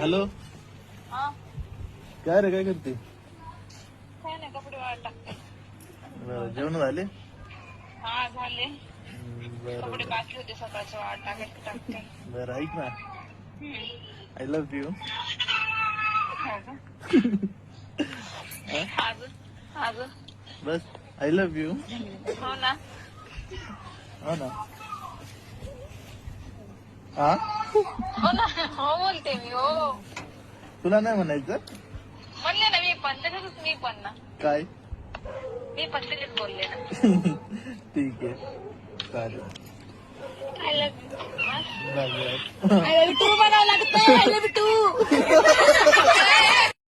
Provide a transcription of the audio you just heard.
Hello, हा काय रे, काय करते? काय नाही, कपडे वाळत टाकते. बरं, जेवण झाले? हा झाले. बरं कपडे बरं बाकी होते सकाळचे, वाळत टाकायचे टाकते. बरं, ऐक ना, आय लव्ह यू. अजून अजून बस, आय लव्ह यू. हो ना. हो ना. हा, हो ना, हो बोलते मी. हो तुला नाही म्हणायचं? म्हणले ना मी पण, त्याच्यातच मी पण ना. काय? मी पण त्याच्यात बोलले ना. ठीक आहे, चालेल. I love you. Bye bye. I love you too म्हणावं लागतं. I love you